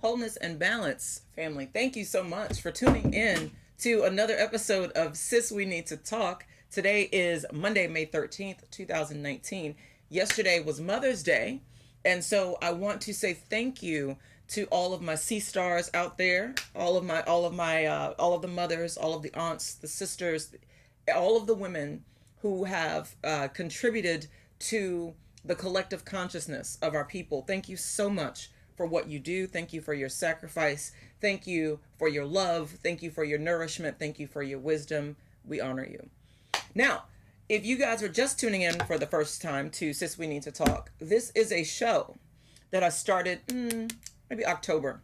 Wholeness and Balance family. Thank you so much for tuning in to another episode of Sis We Need to Talk. Today is Monday, May 13th, 2019. Yesterday was Mother's Day, and so I want to say thank you to all of my sea stars out there, all of the mothers, all of the aunts, the sisters, all of the women who have contributed to the collective consciousness of our people. Thank you so much for what you do. Thank you for your sacrifice. Thank you for your love. Thank you for your nourishment. Thank you for your wisdom. We honor you. Now, if you guys are just tuning in for the first time to Sis We Need to Talk, this is a show that I started maybe October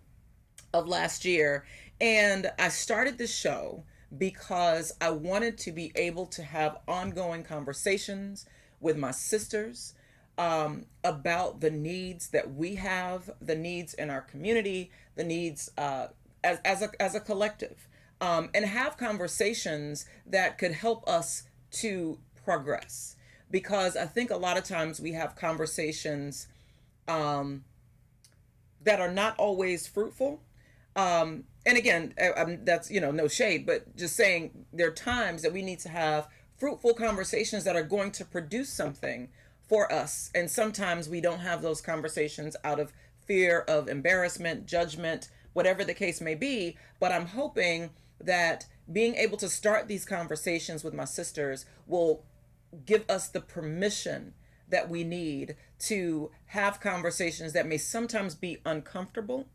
of last year. And I started this show because I wanted to be able to have ongoing conversations with my sisters about the needs that we have, the needs in our community, the needs as a collective, and have conversations that could help us to progress. Because I think a lot of times we have conversations that are not always fruitful. And again, that's, no shade, but just saying there are times that we need to have fruitful conversations that are going to produce something for us. And sometimes we don't have those conversations out of fear of embarrassment, judgment, whatever the case may be. But I'm hoping that being able to start these conversations with my sisters will give us the permission that we need to have conversations that may sometimes be uncomfortable,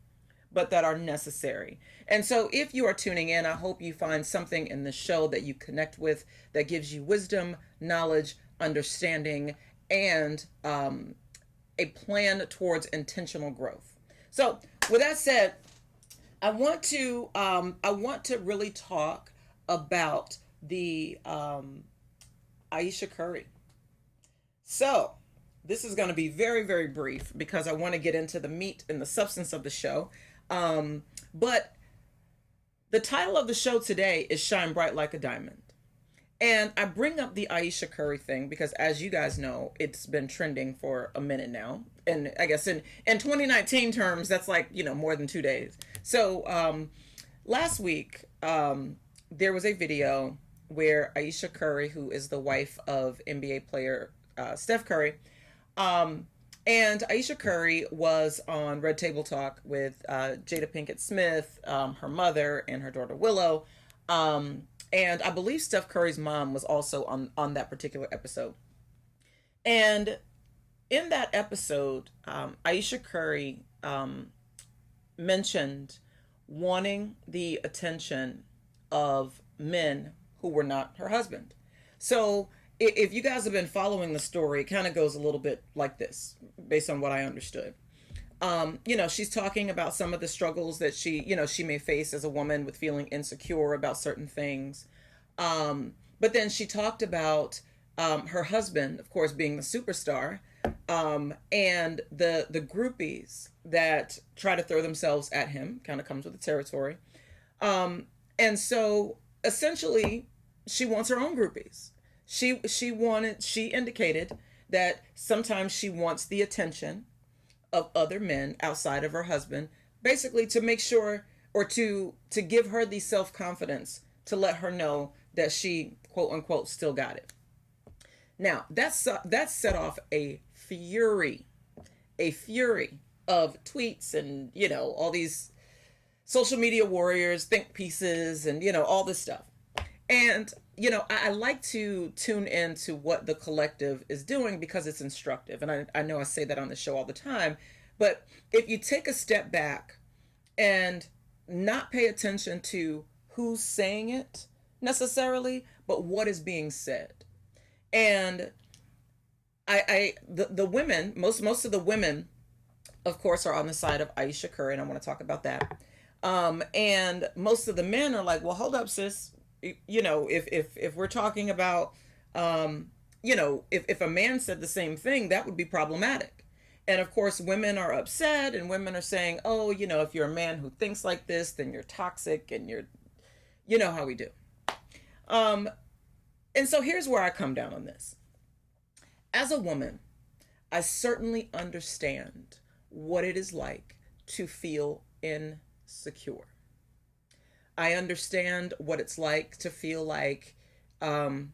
but that are necessary. And so if you are tuning in, I hope you find something in the show that you connect with, that gives you wisdom, knowledge, understanding, and a plan towards intentional growth. So with that said, I want to really talk about the Ayesha Curry. So this is going to be very, very brief because I want to get into the meat and the substance of the show. But the title of the show today is Shine Bright Like a Diamond. And I bring up the Ayesha Curry thing because, as you guys know, it's been trending for a minute now. And I guess in 2019 terms, that's like, more than 2 days. So last week, there was a video where Ayesha Curry, who is the wife of NBA player Steph Curry, and Ayesha Curry was on Red Table Talk with Jada Pinkett Smith, her mother, and her daughter Willow. And I believe Steph Curry's mom was also on that particular episode. And in that episode, Ayesha Curry mentioned wanting the attention of men who were not her husband. So if you guys have been following the story, it kind of goes a little bit like this, based on what I understood. She's talking about some of the struggles that she may face as a woman with feeling insecure about certain things. But then she talked about her husband, of course, being the superstar, and the groupies that try to throw themselves at him. Kind of comes with the territory. And so essentially, she wants her own groupies. She indicated that sometimes she wants the attention of other men outside of her husband, basically to make sure, or to give her the self-confidence to let her know that she, quote unquote, still got it. Now, that set off a fury of tweets and, all these social media warriors, think pieces, and, all this stuff. And, I like to tune into what the collective is doing because it's instructive. And I know I say that on the show all the time. But if you take a step back and not pay attention to who's saying it necessarily, but what is being said. And the women, most of the women, of course, are on the side of Ayesha Curry, and I want to talk about that. And most of the men are like, well, hold up, sis. If we're talking about, if a man said the same thing, that would be problematic. And of course, women are upset and women are saying, oh, if you're a man who thinks like this, then you're toxic and you know how we do. And so here's where I come down on this. As a woman, I certainly understand what it is like to feel insecure. I understand what it's like to feel like um,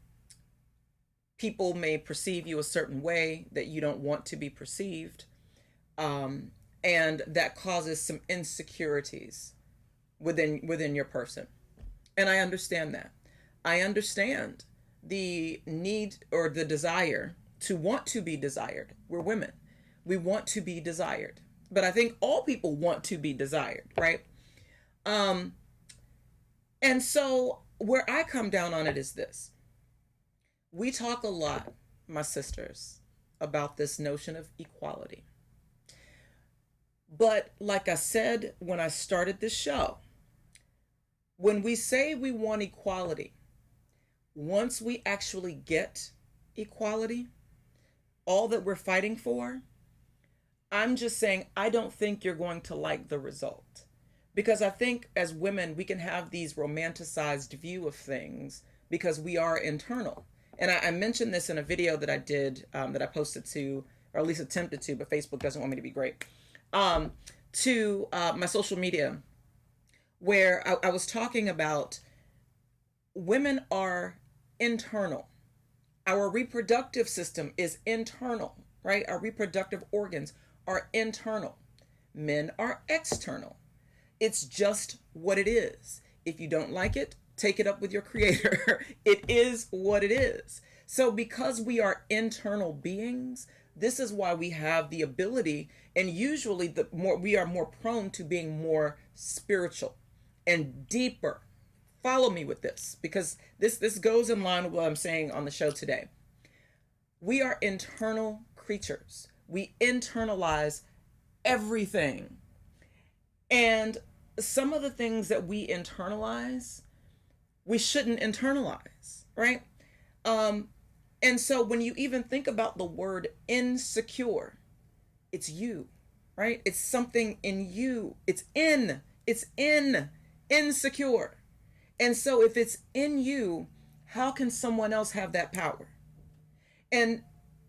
people may perceive you a certain way that you don't want to be perceived. Um, and that causes some insecurities within your person. And I understand that. I understand the need or the desire to want to be desired. We're women. We want to be desired. But I think all people want to be desired, right? Um, and so where I come down on it is this. We talk a lot, my sisters, about this notion of equality. But like I said when I started this show, when we say we want equality, once we actually get equality, all that we're fighting for, I'm just saying I don't think you're going to like the result. Because I think as women, we can have these romanticized view of things because we are internal. And I mentioned this in a video that I did, that I posted to, or at least attempted to, but Facebook doesn't want me to be great, to my social media, where I was talking about women are internal. Our reproductive system is internal, right? Our reproductive organs are internal. Men are external. It's just what it is. If you don't like it, take it up with your creator. It is what it is. So because we are internal beings, this is why we have the ability, and usually we are more prone to being more spiritual and deeper. Follow me with this, because this goes in line with what I'm saying on the show today. We are internal creatures. We internalize everything. And some of the things that we internalize, we shouldn't internalize, right? And so when you even think about the word insecure, it's you, right? It's something in you. It's insecure. And so if it's in you, how can someone else have that power? And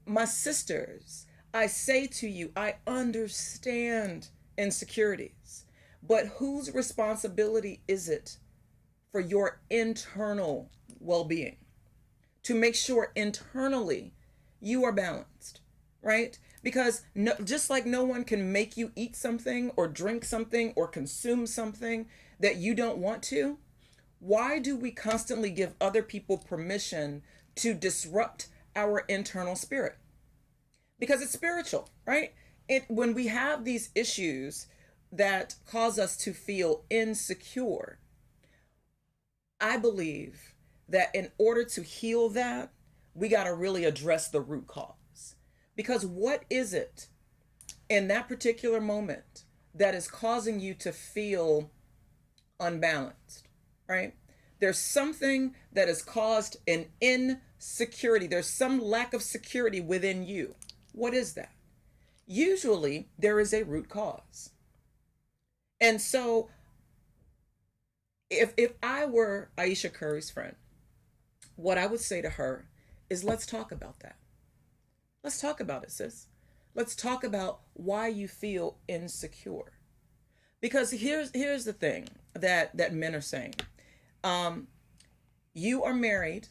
my sisters, I say to you, I understand insecurities, but whose responsibility is it for your internal well-being? To make sure internally you are balanced, right? Because just like no one can make you eat something or drink something or consume something that you don't want to, why do we constantly give other people permission to disrupt our internal spirit? Because it's spiritual, right? When we have these issues that cause us to feel insecure, I believe that in order to heal that, we got to really address the root cause. Because what is it in that particular moment that is causing you to feel unbalanced, right? There's something that has caused an insecurity. There's some lack of security within you. What is that? Usually there is a root cause. And so if I were Ayesha Curry's friend, what I would say to her is, let's talk about that. Let's talk about it, sis. Let's talk about why you feel insecure. Because here's the thing that men are saying. You are married.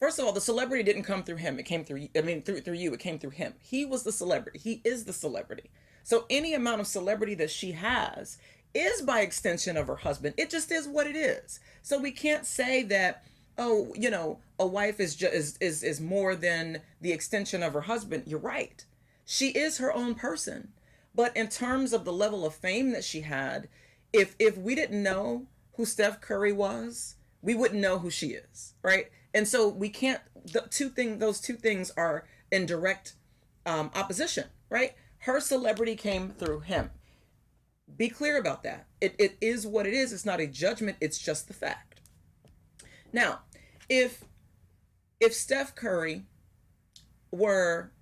First of all, the celebrity didn't come through him. It came through, through you. It came through him. He was the celebrity. He is the celebrity. So any amount of celebrity that she has is by extension of her husband. It just is what it is. So we can't say that, oh, a wife is more than the extension of her husband. You're right. She is her own person. But in terms of the level of fame that she had, if we didn't know who Steph Curry was, we wouldn't know who she is, right? And so we can't, those two things are in direct opposition, right? Her celebrity came through him. Be clear about that. It is what it is. It's not a judgment. It's just the fact. Now, if Steph Curry were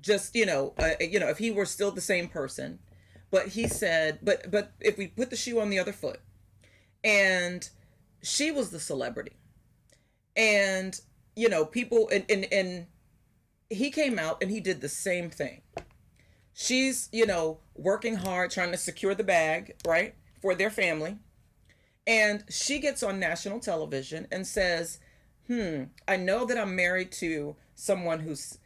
just, if he were still the same person, but he said, but if we put the shoe on the other foot, and she was the celebrity, and people, and he came out and he did the same thing. She's, working hard trying to secure the bag, right, for their family. And she gets on national television and says, I know that I'm married to someone who's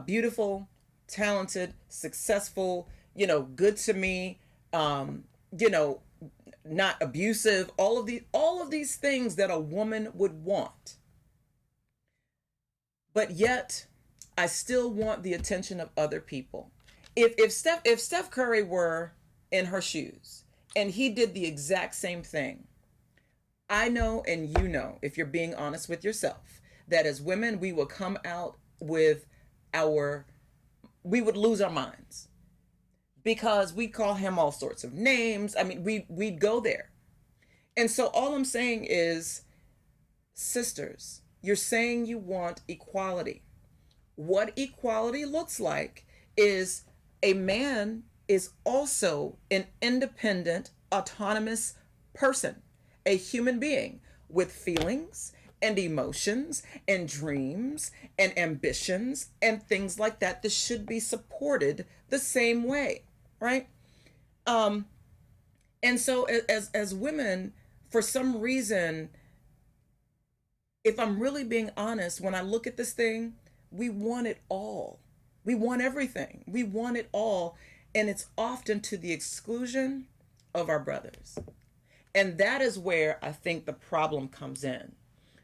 beautiful, talented, successful, good to me, you know, not abusive, all of these things that a woman would want. But yet, I still want the attention of other people. If Steph Curry were in her shoes and he did the exact same thing, I know and you know, if you're being honest with yourself, that as women we will come out with our we would lose our minds because we call him all sorts of names. I mean, we'd go there. And so all I'm saying is, sisters, you're saying you want equality. What equality looks like is a man is also an independent, autonomous person, a human being with feelings and emotions and dreams and ambitions and things like that that should be supported the same way, right? Um, and so as women, for some reason, if I'm really being honest, when I look at this thing, we want it all. We want everything. We want it all. And it's often to the exclusion of our brothers. And that is where I think the problem comes in.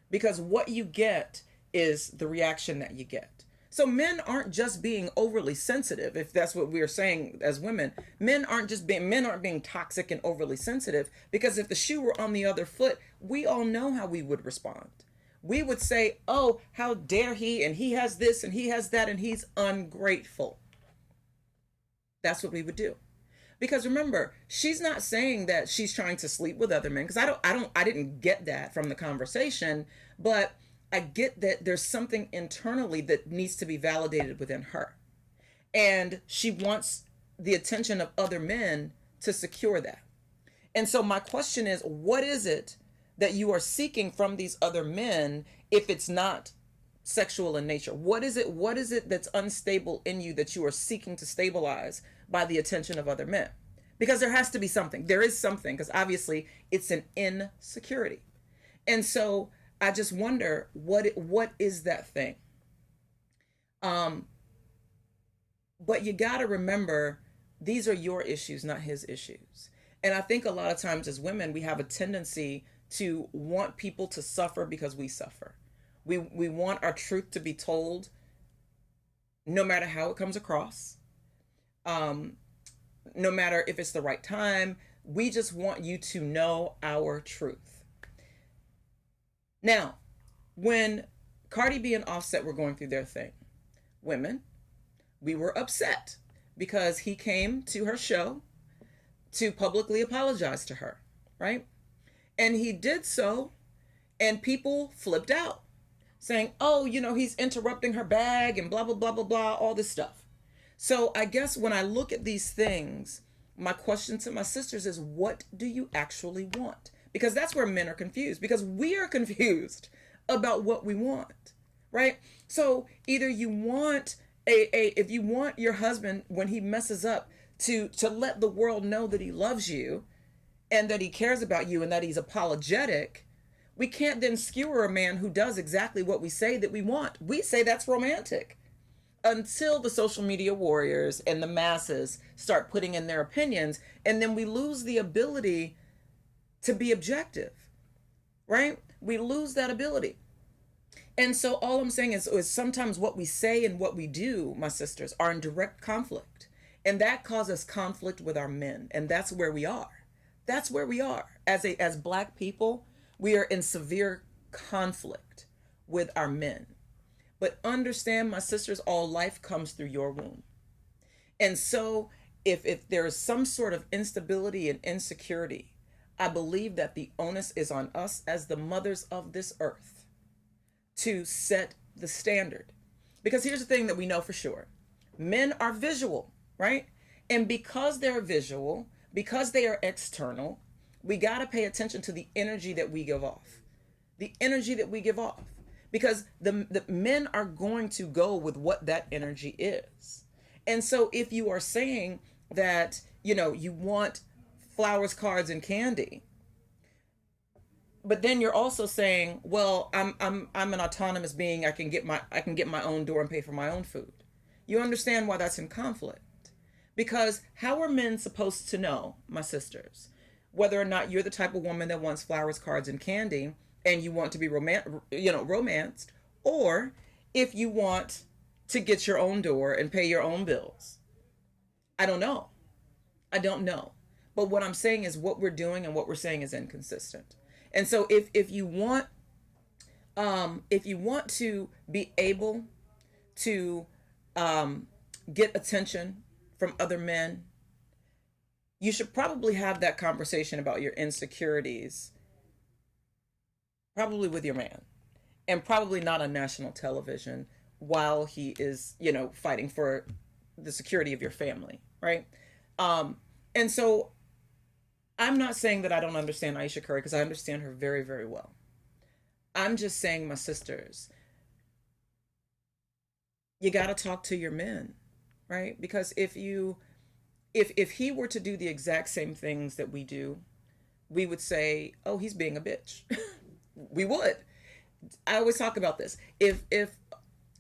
Because what you get is the reaction that you get. So men aren't just being overly sensitive, if that's what we're saying as women. Men aren't being toxic and overly sensitive, because if the shoe were on the other foot, we all know how we would respond. We would say, "Oh, how dare he, and he has this and he has that and he's ungrateful." That's what we would do. Because remember, she's not saying that she's trying to sleep with other men, because I didn't get that from the conversation, but I get that there's something internally that needs to be validated within her. And she wants the attention of other men to secure that. And so my question is, what is it that you are seeking from these other men if it's not sexual in nature? What is it that's unstable in you that you are seeking to stabilize by the attention of other men? Because there has to be something. There is something, because obviously it's an insecurity. And so I just wonder what is that thing? Um, but you got to remember, these are your issues, not his issues. And I think a lot of times as women, we have a tendency to want people to suffer because we suffer. We want our truth to be told no matter how it comes across, um, no matter if it's the right time. We just want you to know our truth. Now, when Cardi B and Offset were going through their thing, women, we were upset because he came to her show to publicly apologize to her, right? And he did so, and people flipped out, saying, "Oh, he's interrupting her bag and blah, blah, blah, blah, blah, all this stuff." So I guess when I look at these things, my question to my sisters is, what do you actually want? Because that's where men are confused, because we are confused about what we want, right? So either you want if you want your husband, when he messes up, to let the world know that he loves you and that he cares about you and that he's apologetic. We can't then skewer a man who does exactly what we say that we want. We say that's romantic, until the social media warriors and the masses start putting in their opinions, and then we lose the ability to be objective, right? We lose that ability. And so all I'm saying is sometimes what we say and what we do, my sisters, are in direct conflict. And that causes conflict with our men. And that's where we are. That's where we are. As black people, we are in severe conflict with our men. But understand, my sisters, all life comes through your womb. And so if there is some sort of instability and insecurity, I believe that the onus is on us as the mothers of this earth to set the standard. Because here's the thing that we know for sure: men are visual, right? And because they're visual, because they are external, we got to pay attention to the energy that we give off. The energy that we give off. Because the men are going to go with what that energy is. And so if you are saying that, you want flowers, cards, and candy, but then you're also saying, well, I'm an autonomous being. I can get my own door and pay for my own food. You understand why that's in conflict? Because how are men supposed to know, my sisters, whether or not you're the type of woman that wants flowers, cards, and candy, and you want to be romanced, or if you want to get your own door and pay your own bills? I don't know. I don't know. But what I'm saying is what we're doing and what we're saying is inconsistent. And so if you want to be able to get attention from other men, you should probably have that conversation about your insecurities, probably with your man, and probably not on national television while he is, fighting for the security of your family, right? And so I'm not saying that I don't understand Ayesha Curry, because I understand her very, very well. I'm just saying, my sisters, you got to talk to your men, right? Because if he were to do the exact same things that we do, we would say, oh, he's being a bitch. We would. I always talk about this. If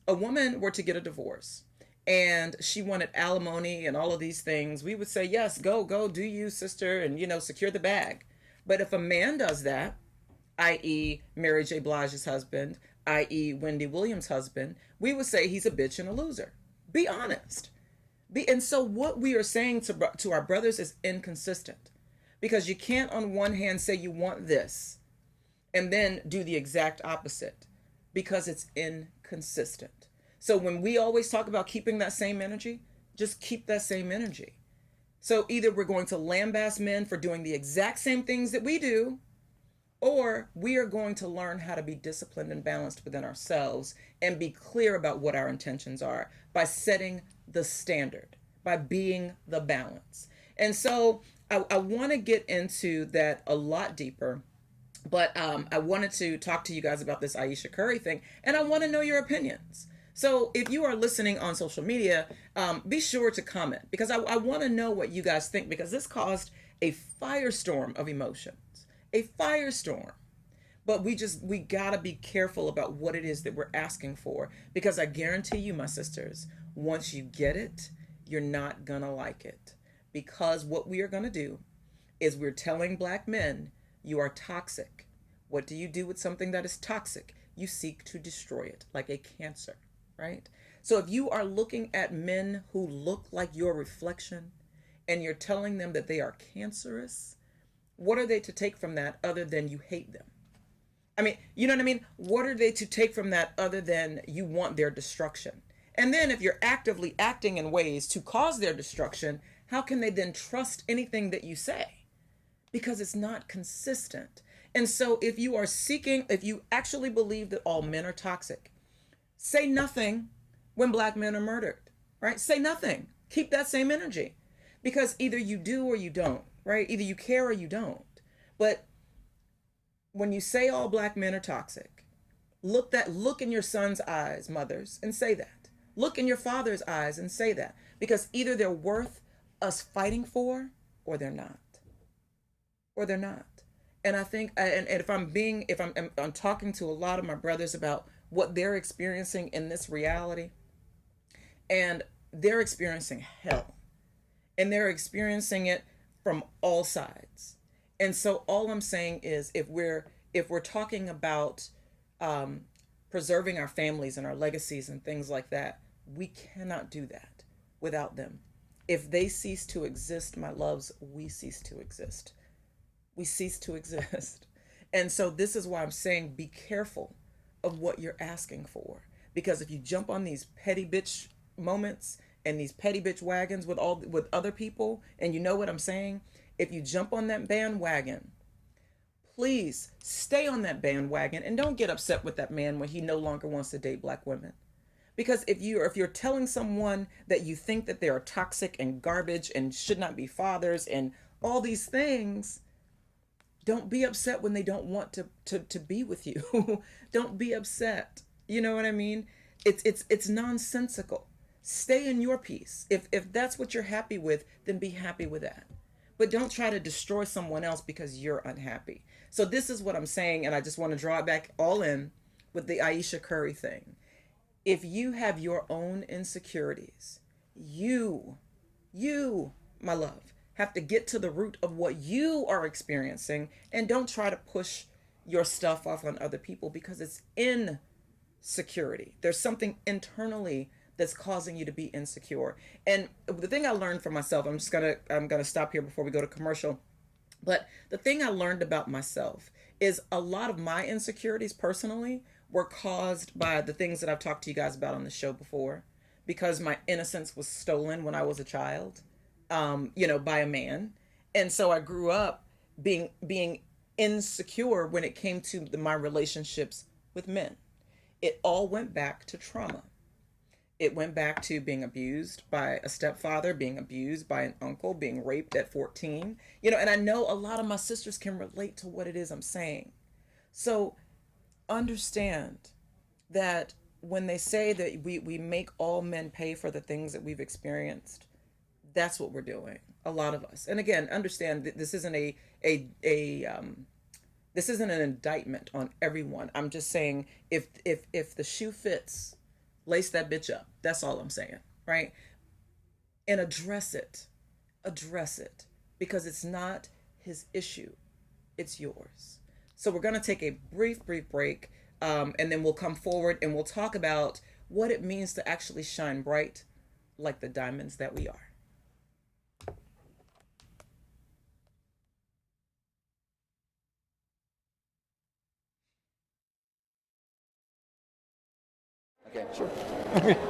a woman were to get a divorce and she wanted alimony and all of these things, we would say, yes, go do you, sister, and secure the bag. But if a man does that, i.e. Mary J. Blige's husband, i.e. Wendy Williams' husband, we would say he's a bitch and a loser. Be honest. And so what we are saying to our brothers is inconsistent, because you can't on one hand say you want this and then do the exact opposite, because it's inconsistent. So when we always talk about keeping that same energy, just keep that same energy. So either we're going to lambast men for doing the exact same things that we do, or we are going to learn how to be disciplined and balanced within ourselves and be clear about what our intentions are by setting the standard, by being the balance. And so I want to get into that a lot deeper, but I wanted to talk to you guys about this Ayesha Curry thing, and I want to know your opinions. So if you are listening on social media, be sure to comment, because I want to know what you guys think, because this caused a firestorm of emotions, a firestorm. But we gotta be careful about what it is that we're asking for, because I guarantee you, my sisters, once you get it, you're not gonna like it. Because what we are gonna do is we're telling black men, you are toxic. What do you do with something that is toxic? You seek to destroy it like a cancer, right? So if you are looking at men who look like your reflection and you're telling them that they are cancerous, what are they to take from that other than you hate them? I mean, you know what I mean? What are they to take from that other than you want their destruction? And then if you're actively acting in ways to cause their destruction, how can they then trust anything that you say? Because it's not consistent. And so if you actually believe that all men are toxic, say nothing when black men are murdered, right? Say nothing. Keep that same energy, because either you do or you don't, right? Either you care or you don't. But when you say all black men are toxic, look in your son's eyes, mothers, and say that. Look in your father's eyes and say that, because either they're worth us fighting for, or they're not. Or they're not. And I think, and if I'm talking to a lot of my brothers about what they're experiencing in this reality, and they're experiencing hell, and they're experiencing it from all sides. And so all I'm saying is, if we're talking about preserving our families and our legacies and things like that, we cannot do that without them. If they cease to exist, my loves, we cease to exist. We cease to exist. And so this is why I'm saying, be careful of what you're asking for. Because if you jump on these petty bitch moments and these petty bitch wagons with other people, and you know what I'm saying, if you jump on that bandwagon, please stay on that bandwagon and don't get upset with that man when he no longer wants to date black women. Because if you're telling someone that you think that they are toxic and garbage and should not be fathers and all these things, don't be upset when they don't want to be with you. Don't be upset. You know what I mean? It's nonsensical. stay in your peace. If that's what you're happy with, then be happy with that. But don't try to destroy someone else because you're unhappy. So this is what I'm saying, and I just want to draw it back all in with the Ayesha Curry thing. If you have your own insecurities, you, my love, have to get to the root of what you are experiencing, and don't try to push your stuff off on other people because it's insecurity. There's something internally that's causing you to be insecure. And the thing I learned for myself, I'm gonna stop here before we go to commercial. But the thing I learned about myself is a lot of my insecurities personally were caused by the things that I've talked to you guys about on the show before, because my innocence was stolen when I was a child, by a man. And so I grew up being insecure when it came to my relationships with men. It all went back to trauma. It went back to being abused by a stepfather, being abused by an uncle, being raped at 14. And I know a lot of my sisters can relate to what it is I'm saying. So understand that when they say that we make all men pay for the things that we've experienced, that's what we're doing, a lot of us. And again, understand that this isn't this isn't an indictment on everyone. I'm just saying if the shoe fits, lace that bitch up. That's all I'm saying, right? And address it, because it's not his issue, it's yours. So we're going to take a brief break, and then we'll come forward and we'll talk about what it means to actually shine bright like the diamonds that we are. Okay, sure.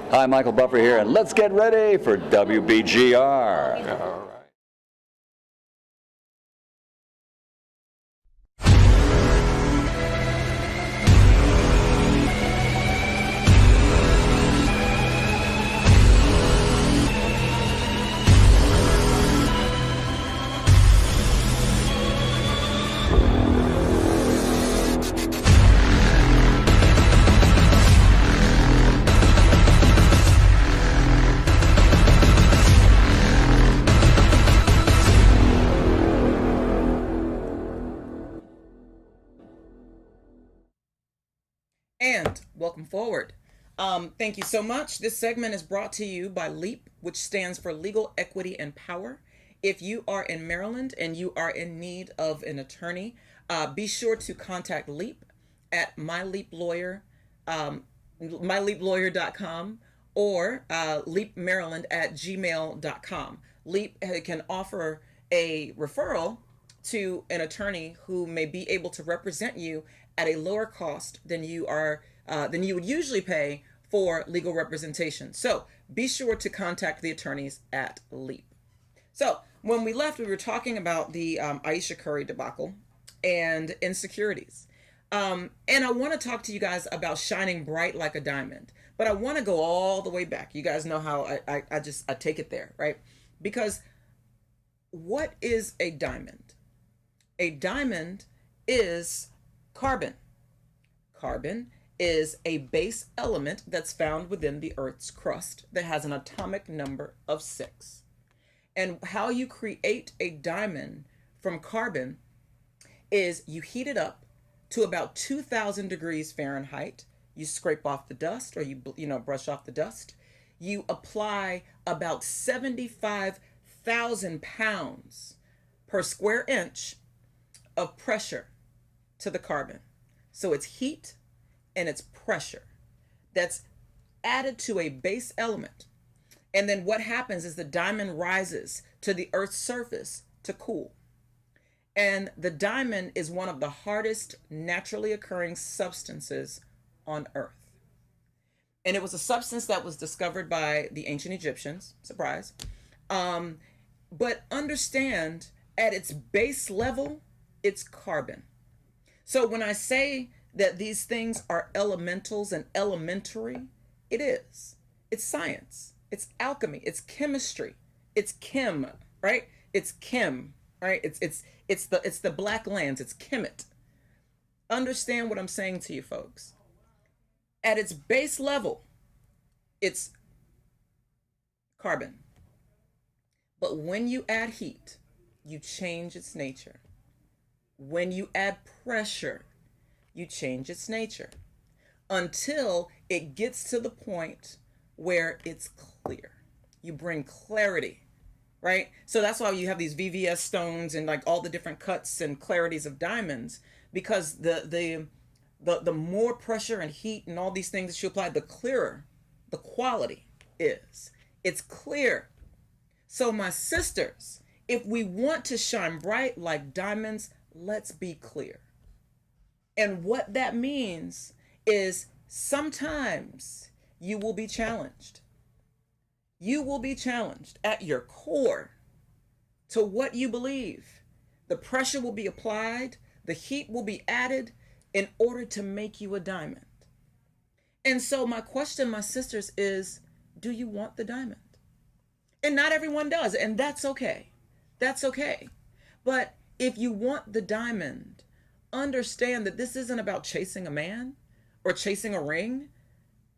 Hi, Michael Buffer here, and let's get ready for WBGR. All right. And welcome forward. Thank you so much. This segment is brought to you by LEAP, which stands for Legal Equity and Power. If you are in Maryland and you are in need of an attorney, be sure to contact LEAP at myleaplawyer.com or leapmaryland@gmail.com. LEAP can offer a referral to an attorney who may be able to represent you at a lower cost than you would usually pay for legal representation. So be sure to contact the attorneys at LEAP. So when we left, we were talking about the Ayesha Curry debacle and insecurities. And I want to talk to you guys about shining bright like a diamond. But I want to go all the way back. You guys know how I take it there, right? Because what is a diamond? A diamond is carbon. Carbon is a base element that's found within the Earth's crust that has an atomic number of 6. And how you create a diamond from carbon is you heat it up to about 2,000 degrees Fahrenheit. You scrape off the dust, or you brush off the dust. You apply about 75,000 pounds per square inch of pressure to the carbon. So it's heat and it's pressure that's added to a base element. And then what happens is the diamond rises to the Earth's surface to cool. And the diamond is one of the hardest naturally occurring substances on Earth. And it was a substance that was discovered by the ancient Egyptians. Surprise. But understand, at its base level, it's carbon. So when I say that these things are elementals and elementary, it is. It's science. It's alchemy. It's chemistry. It's chem, right? It's chem, right? It's the black lands. It's chemet. Understand what I'm saying to you folks. At its base level, it's carbon. But when you add heat, you change its nature. When you add pressure, you change its nature until it gets to the point where it's clear. You bring clarity, right? So that's why you have these VVS stones and like all the different cuts and clarities of diamonds, because the more pressure and heat and all these things that you apply, the clearer the quality is. It's clear. So my sisters, if we want to shine bright like diamonds, let's be clear. And what that means is sometimes you will be challenged. You will be challenged at your core to what you believe. The pressure will be applied, the heat will be added in order to make you a diamond. And so my question, my sisters, is, do you want the diamond? And not everyone does, and that's okay. That's okay. But if you want the diamond, understand that this isn't about chasing a man or chasing a ring.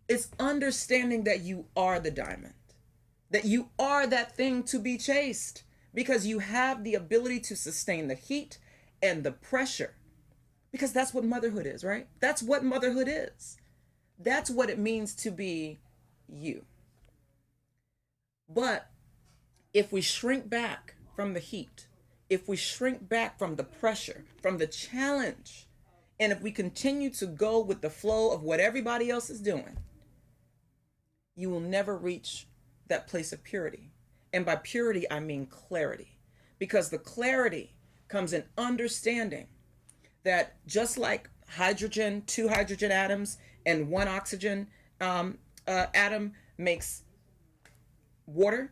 It's understanding that you are the diamond, that you are that thing to be chased, because you have the ability to sustain the heat and the pressure, because that's what motherhood is, right? That's what motherhood is. That's what it means to be you. But if we shrink back from the heat, if we shrink back from the pressure, from the challenge, and if we continue to go with the flow of what everybody else is doing, you will never reach that place of purity. And by purity, I mean clarity, because the clarity comes in understanding that just like hydrogen, 2 hydrogen atoms and 1 oxygen atom makes water,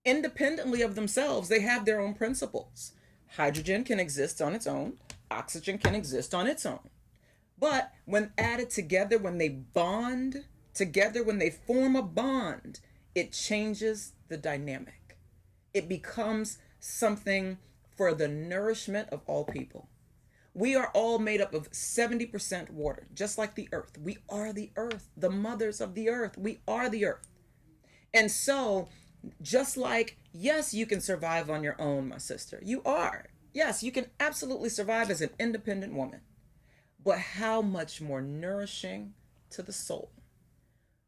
independently of themselves, they have their own principles. Hydrogen can exist on its own. Oxygen can exist on its own. But when added together, when they bond together, when they form a bond, it changes the dynamic. It becomes something for the nourishment of all people. We are all made up of 70% water, just like the earth. We are the earth, the mothers of the earth. We are the earth. And so, just like, yes, you can survive on your own, my sister. You are. Yes, you can absolutely survive as an independent woman. But how much more nourishing to the soul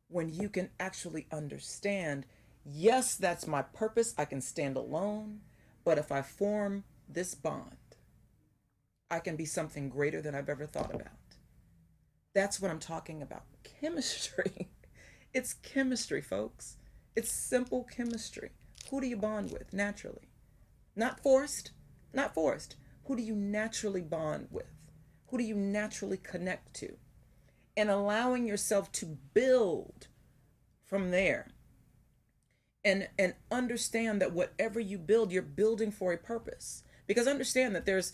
when you can actually understand, yes, that's my purpose. I can stand alone. But if I form this bond, I can be something greater than I've ever thought about. That's what I'm talking about. Chemistry. It's chemistry, folks. It's simple chemistry. Who do you bond with naturally? Not forced. Not forced. Who do you naturally bond with? Who do you naturally connect to? And allowing yourself to build from there. And understand that whatever you build, you're building for a purpose. Because understand that there's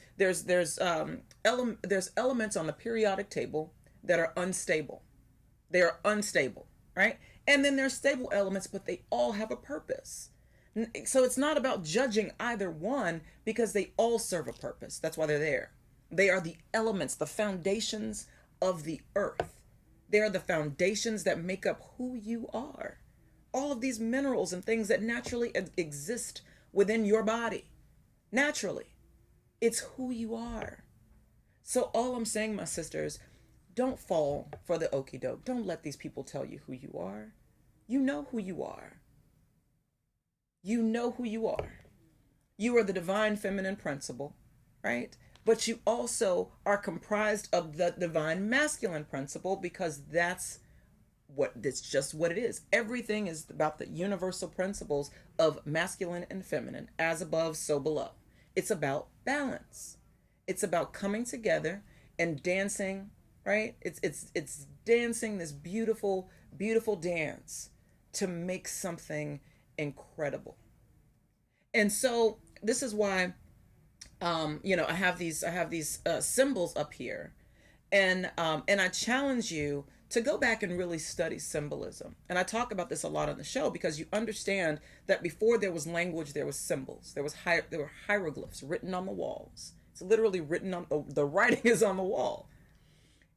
elements on the periodic table that are unstable. They are unstable, right? And then there's stable elements, but they all have a purpose. So it's not about judging either one, because they all serve a purpose. That's why they're there. They are the elements, the foundations of the earth. They are the foundations that make up who you are. All of these minerals and things that naturally exist within your body. Naturally. It's who you are. So all I'm saying, my sisters, don't fall for the okie doke. Don't let these people tell you who you are. You know who you are. You know who you are. You are the divine feminine principle, right? But you also are comprised of the divine masculine principle, because that's just what it is. Everything is about the universal principles of masculine and feminine, as above, so below. It's about balance. It's about coming together and dancing, right? It's dancing this beautiful, beautiful dance to make something incredible. And so this is why, I have these symbols up here, and I challenge you to go back and really study symbolism. And I talk about this a lot on the show, because you understand that before there was language, there was symbols. There were hieroglyphs written on the walls. It's literally written on the writing is on the wall.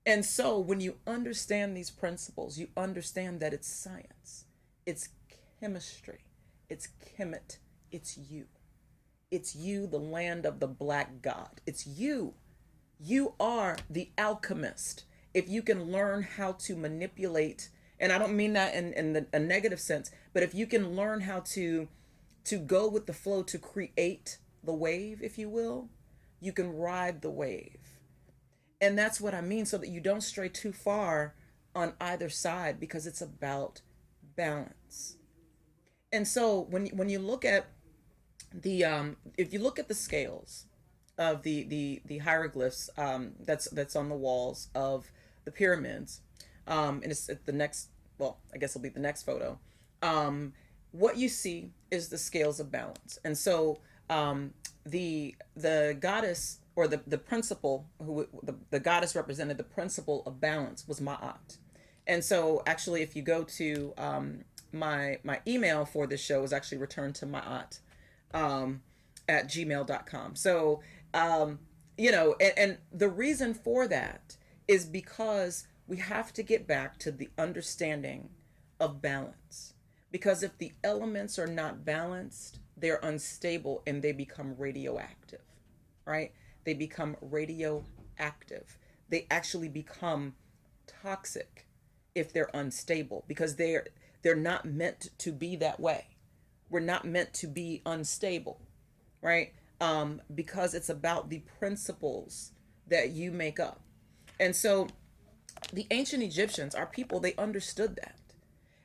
And so when you understand these principles, you understand that it's science, it's chemistry. It's Kemet. It's you. It's you, the land of the black god. It's you. You are the alchemist. If you can learn how to manipulate, and I don't mean that in a negative sense, but if you can learn how to go with the flow, to create the wave, if you will, you can ride the wave. And that's what I mean, so that you don't stray too far on either side, because it's about balance. And so when you look at the if you look at the scales of the hieroglyphs, that's on the walls of the pyramids, and it's at the next, well, I guess it'll be the next photo. What you see is the scales of balance. And so the goddess, or the principle, who the goddess represented the principle of balance, was Ma'at. And so actually, if you go to my email for this show is actually return to Ma'at at gmail.com. So and the reason for that is because we have to get back to the understanding of balance. Because if the elements are not balanced, they're unstable and they become radioactive, right? They become radioactive. They actually become toxic if they're unstable, because they're not meant to be that way. We're not meant to be unstable, right? Because it's about the principles that you make up. And so the ancient Egyptians, our people, they understood that.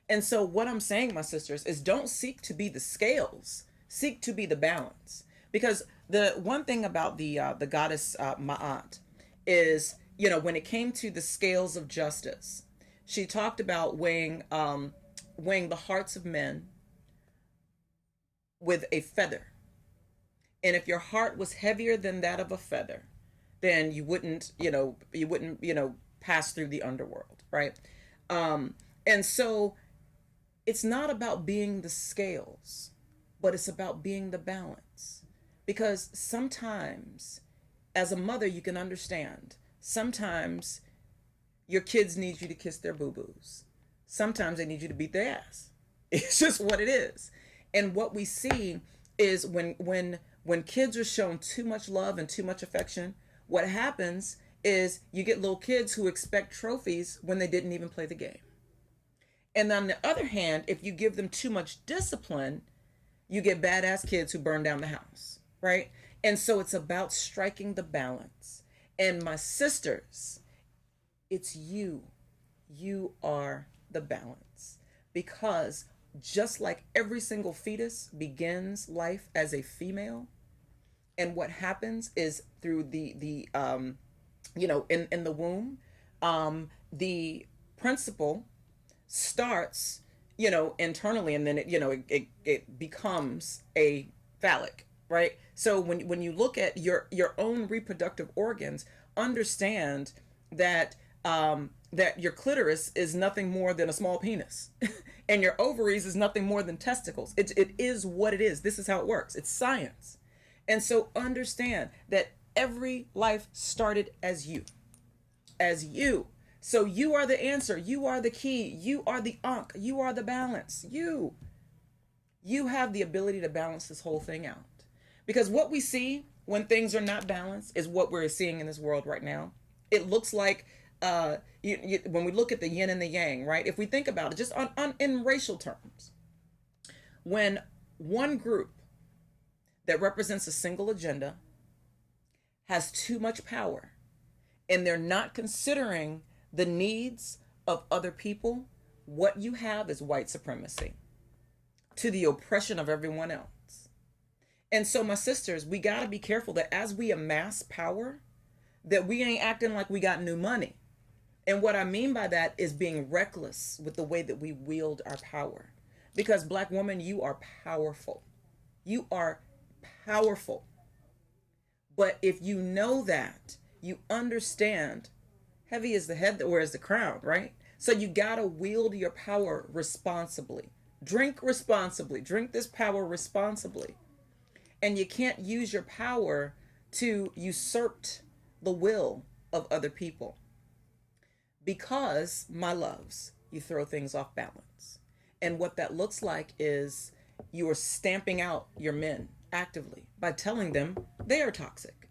And so what I'm saying, my sisters, is don't seek to be the scales, seek to be the balance. Because the one thing about the goddess Ma'at is, when it came to the scales of justice, she talked about weighing the hearts of men with a feather. And if your heart was heavier than that of a feather, then you wouldn't pass through the underworld, right? And so it's not about being the scales, but it's about being the balance. Because sometimes, as a mother, you can understand, sometimes your kids need you to kiss their boo-boos. Sometimes they need you to beat their ass. It's just what it is. And what we see is when kids are shown too much love and too much affection, what happens is you get little kids who expect trophies when they didn't even play the game. And on the other hand, if you give them too much discipline, you get badass kids who burn down the house, right? And so it's about striking the balance. And my sisters, it's you. You are the balance. Because just like every single fetus begins life as a female, and what happens is through the in the womb, the principle starts, internally, and then it becomes a phallic, right? So when you look at your own reproductive organs, understand that that your clitoris is nothing more than a small penis, and your ovaries is nothing more than testicles. It is what it is. This is how it works. It's science. And so understand that every life started as you. As you. So you are the answer. You are the key. You are the ankh. You are the balance. You have the ability to balance this whole thing out. Because what we see when things are not balanced is what we're seeing in this world right now. It looks like when we look at the yin and the yang, right? If we think about it, just in racial terms, when one group that represents a single agenda has too much power, and they're not considering the needs of other people, what you have is white supremacy to the oppression of everyone else. And so, my sisters, we got to be careful that as we amass power, that we ain't acting like we got new money. And what I mean by that is being reckless with the way that we wield our power. Because Black woman, you are powerful. You are powerful. But if you know that, you understand, heavy is the head that wears the crown, right? So you gotta wield your power responsibly. Drink responsibly. Drink this power responsibly. And you can't use your power to usurp the will of other people. Because, my loves, you throw things off balance. And what that looks like is you are stamping out your men actively by telling them they are toxic.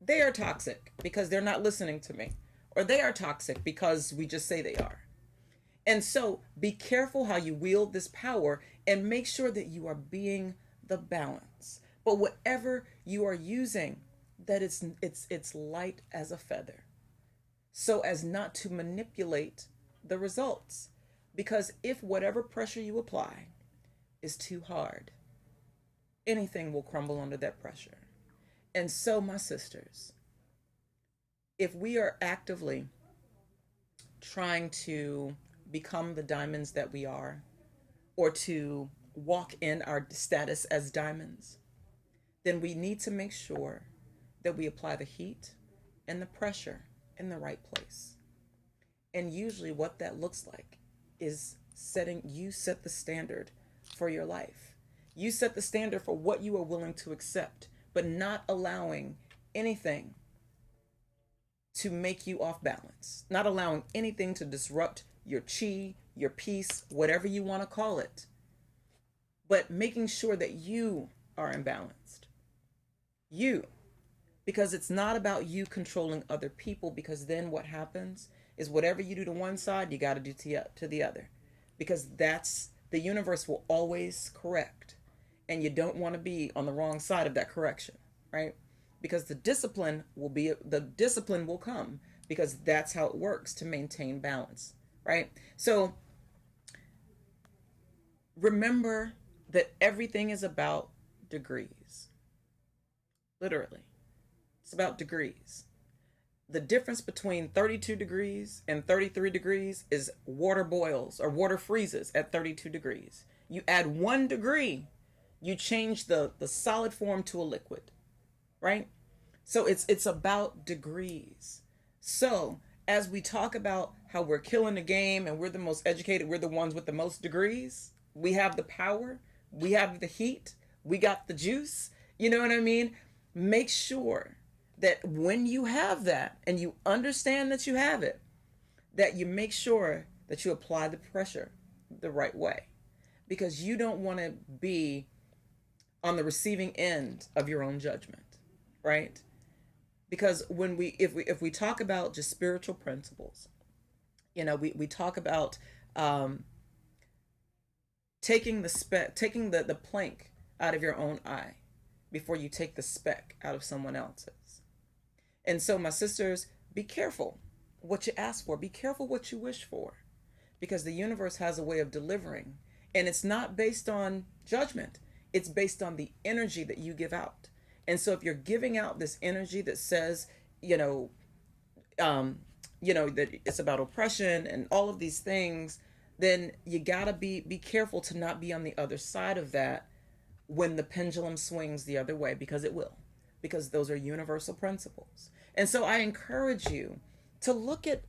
They are toxic because they're not listening to me, or they are toxic because we just say they are. And so be careful how you wield this power and make sure that you are being the balance. But whatever you are using, that it's light as a feather, so as not to manipulate the results. Because if whatever pressure you apply is too hard, anything will crumble under that pressure. And so, my sisters, if we are actively trying to become the diamonds that we are, or to walk in our status as diamonds, then we need to make sure that we apply the heat and the pressure in the right place. And usually what that looks like is you set the standard for your life. You set the standard for what you are willing to accept, but not allowing anything to make you off balance, not allowing anything to disrupt your chi, your peace, whatever you want to call it, but making sure that you are imbalanced. You, because it's not about you controlling other people, because then what happens is whatever you do to one side, you got to do to the other, because the universe will always correct, and you don't want to be on the wrong side of that correction, right? Because the discipline will come, because that's how it works to maintain balance, right? So remember that everything is about degrees. Literally, it's about degrees. The difference between 32 degrees and 33 degrees is water boils or water freezes at 32 degrees. You add 1 degree, you change the solid form to a liquid, right? So it's about degrees. So as we talk about how we're killing the game and we're the most educated, we're the ones with the most degrees, we have the power, we have the heat, we got the juice, you know what I mean? Make sure that when you have that and you understand that you have it, that you make sure that you apply the pressure the right way, because you don't want to be on the receiving end of your own judgment, right? Because if we talk about just spiritual principles, we talk about taking the plank out of your own eye before you take the speck out of someone else's. And so, my sisters, be careful what you ask for. Be careful what you wish for, because the universe has a way of delivering, and it's not based on judgment. It's based on the energy that you give out. And so if you're giving out this energy that says, that it's about oppression and all of these things, then you gotta be careful to not be on the other side of that when the pendulum swings the other way, because it will, because those are universal principles. And so I encourage you to look at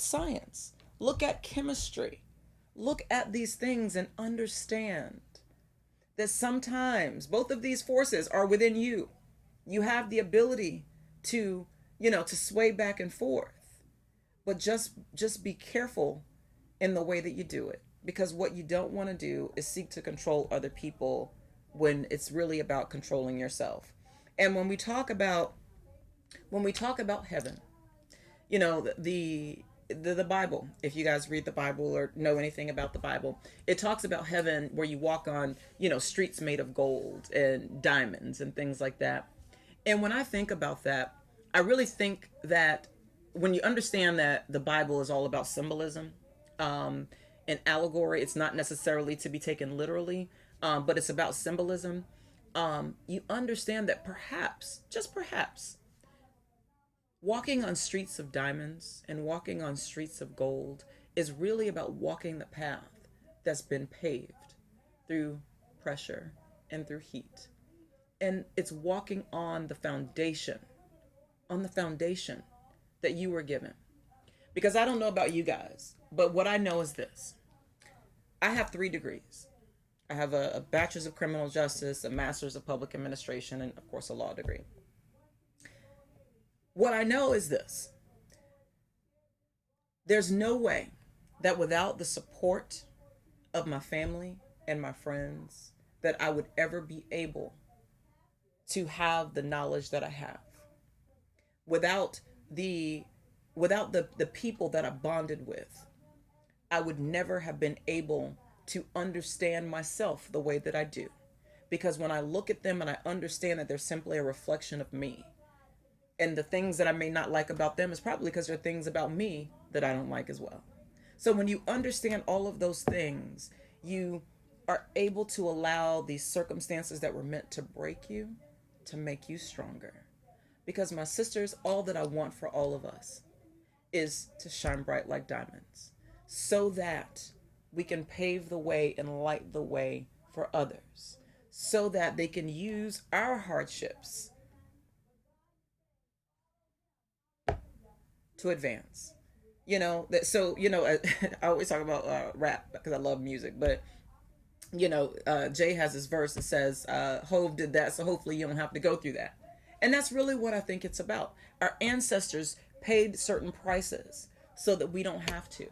science, look at chemistry, look at these things and understand that sometimes both of these forces are within you. You have the ability to sway back and forth, but just be careful in the way that you do it, because what you don't want to do is seek to control other people when it's really about controlling yourself. And when we talk about heaven, the Bible, if you guys read the Bible or know anything about the Bible, it talks about heaven where you walk on, streets made of gold and diamonds and things like that. And when I think about that, I really think that when you understand that the Bible is all about symbolism and allegory, it's not necessarily to be taken literally, but it's about symbolism. You understand that perhaps, just perhaps, walking on streets of diamonds and walking on streets of gold is really about walking the path that's been paved through pressure and through heat. And it's walking on the foundation that you were given. Because I don't know about you guys, but what I know is this. I have 3 degrees. I have a bachelor's of criminal justice, a master's of public administration, and of course a law degree. What I know is this. There's no way that without the support of my family and my friends that I would ever be able to have the knowledge that I have. Without the the people that I bonded with, I would never have been able to understand myself the way that I do. Because when I look at them and I understand that they're simply a reflection of me, and the things that I may not like about them is probably because there are things about me that I don't like as well. So when you understand all of those things, you are able to allow these circumstances that were meant to break you to make you stronger. Because my sisters, all that I want for all of us is to shine bright like diamonds so that we can pave the way and light the way for others, so that they can use our hardships to advance. I always talk about rap because I love music, but Jay has this verse that says, Hove did that, so hopefully you don't have to go through that. And that's really what I think it's about. Our ancestors paid certain prices so that we don't have to.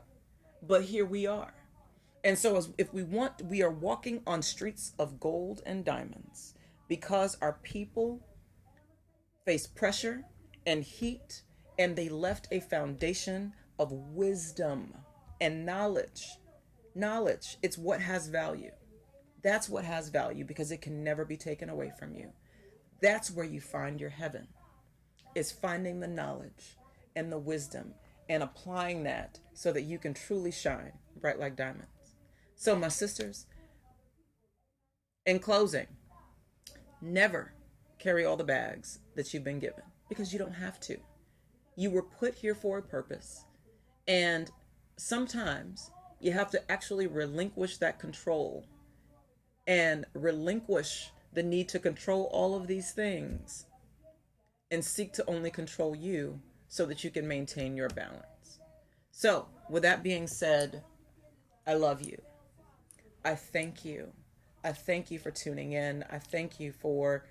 But here we are. And so if we are walking on streets of gold and diamonds because our people faced pressure and heat, and they left a foundation of wisdom and knowledge. Knowledge, it's what has value. That's what has value because it can never be taken away from you. That's where you find your heaven, is finding the knowledge and the wisdom and applying that so that you can truly shine bright like diamonds. So my sisters, in closing, never carry all the bags that you've been given because you don't have to. You were put here for a purpose, and sometimes you have to actually relinquish that control and relinquish the need to control all of these things and seek to only control you so that you can maintain your balance. So, with that being said, I love you. I thank you. I thank you for tuning in. I thank you for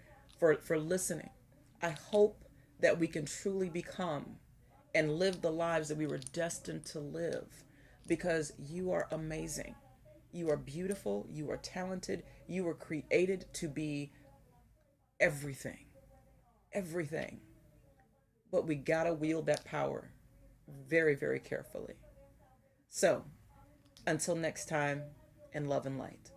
listening. I hope that we can truly become and live the lives that we were destined to live, because you are amazing. You are beautiful. You are talented. You were created to be everything. Everything. But we gotta wield that power very, very carefully. So, until next time, in love and light.